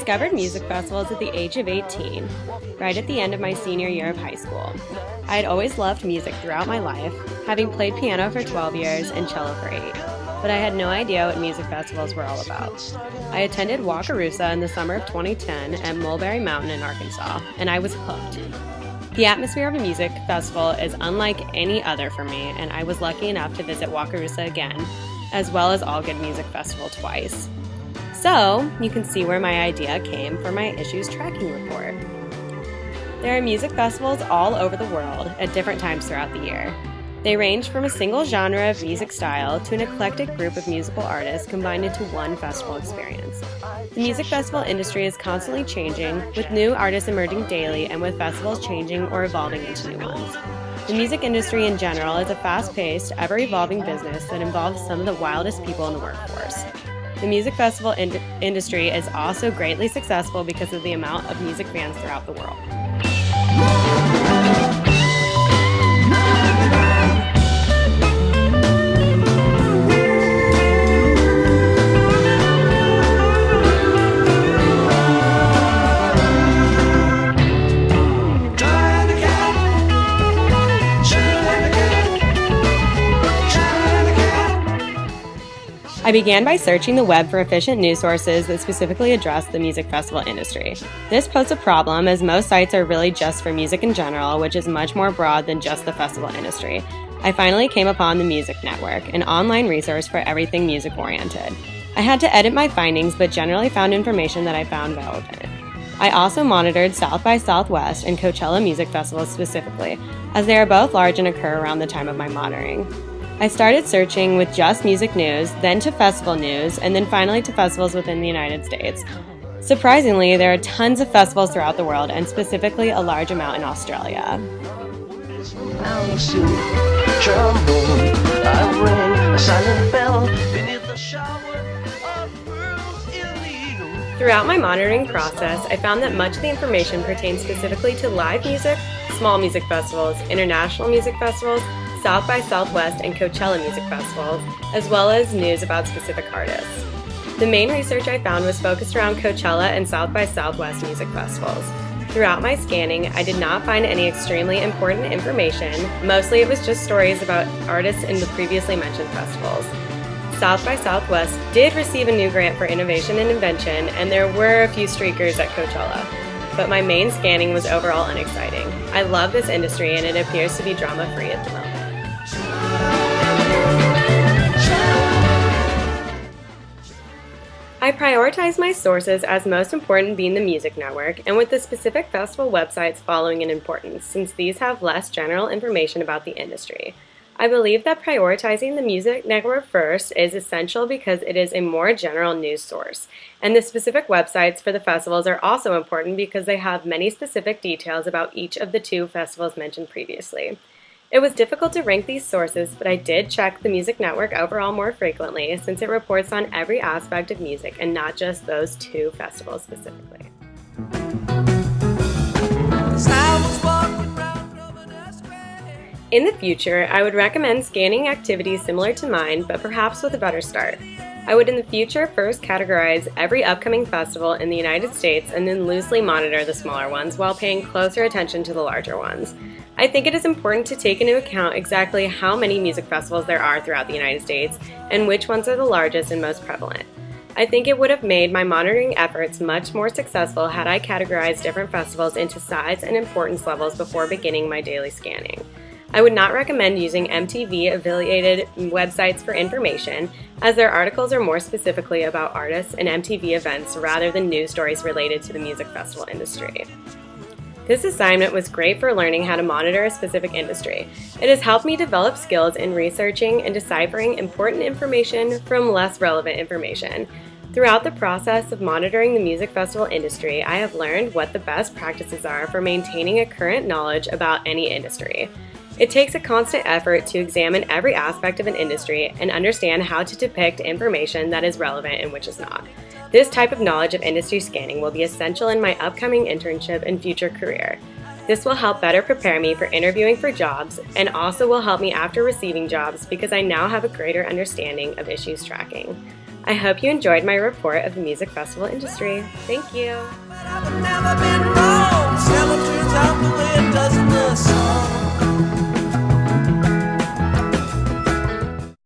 discovered music festivals at the age of 18, right at the end of my senior year of high school. I had always loved music throughout my life, having played piano for 12 years and cello for 8, but I had no idea what music festivals were all about. I attended Wakarusa in the summer of 2010 at Mulberry Mountain in Arkansas, and I was hooked. The atmosphere of a music festival is unlike any other for me, and I was lucky enough to visit Wakarusa again, as well as All Good Music Festival twice. So, you can see where my idea came for my issues tracking report. There are music festivals all over the world at different times throughout the year. They range from a single genre of music style to an eclectic group of musical artists combined into one festival experience. The music festival industry is constantly changing, with new artists emerging daily and with festivals changing or evolving into new ones. The music industry in general is a fast-paced, ever-evolving business that involves some of the wildest people in the workforce. The music festival industry is also greatly successful because of the amount of music fans throughout the world. I began by searching the web for efficient news sources that specifically address the music festival industry. This posed a problem as most sites are really just for music in general, which is much more broad than just the festival industry. I finally came upon the Music Network, an online resource for everything music-oriented. I had to edit my findings, but generally found information that I found relevant. I also monitored South by Southwest and Coachella Music Festivals specifically, as they are both large and occur around the time of my monitoring. I started searching with just music news, then to festival news, and then finally to festivals within the United States. Surprisingly, there are tons of festivals throughout the world, and specifically a large amount in Australia. Throughout my monitoring process, I found that much of the information pertains specifically to live music, small music festivals, international music festivals, South by Southwest and Coachella music festivals, as well as news about specific artists. The main research I found was focused around Coachella and South by Southwest music festivals. Throughout my scanning, I did not find any extremely important information. Mostly it was just stories about artists in the previously mentioned festivals. South by Southwest did receive a new grant for innovation and invention, and there were a few streakers at Coachella. But my main scanning was overall unexciting. I love this industry and it appears to be drama-free at the moment. I prioritize my sources as most important being the Music Network, and with the specific festival websites following in importance, since these have less general information about the industry. I believe that prioritizing the Music Network first is essential because it is a more general news source, and the specific websites for the festivals are also important because they have many specific details about each of the two festivals mentioned previously. It was difficult to rank these sources, but I did check the Music Network overall more frequently since it reports on every aspect of music and not just those two festivals specifically. In the future, I would recommend scanning activities similar to mine, but perhaps with a better start. I would in the future first categorize every upcoming festival in the United States and then loosely monitor the smaller ones while paying closer attention to the larger ones. I think it is important to take into account exactly how many music festivals there are throughout the United States and which ones are the largest and most prevalent. I think it would have made my monitoring efforts much more successful had I categorized different festivals into size and importance levels before beginning my daily scanning. I would not recommend using MTV-affiliated websites for information, as their articles are more specifically about artists and MTV events rather than news stories related to the music festival industry. This assignment was great for learning how to monitor a specific industry. It has helped me develop skills in researching and deciphering important information from less relevant information. Throughout the process of monitoring the music festival industry, I have learned what the best practices are for maintaining a current knowledge about any industry. It takes a constant effort to examine every aspect of an industry and understand how to depict information that is relevant and which is not. This type of knowledge of industry scanning will be essential in my upcoming internship and future career. This will help better prepare me for interviewing for jobs and also will help me after receiving jobs because I now have a greater understanding of issues tracking. I hope you enjoyed my report of the music festival industry. Thank you. But I would never been wrong. Seldom turns out the way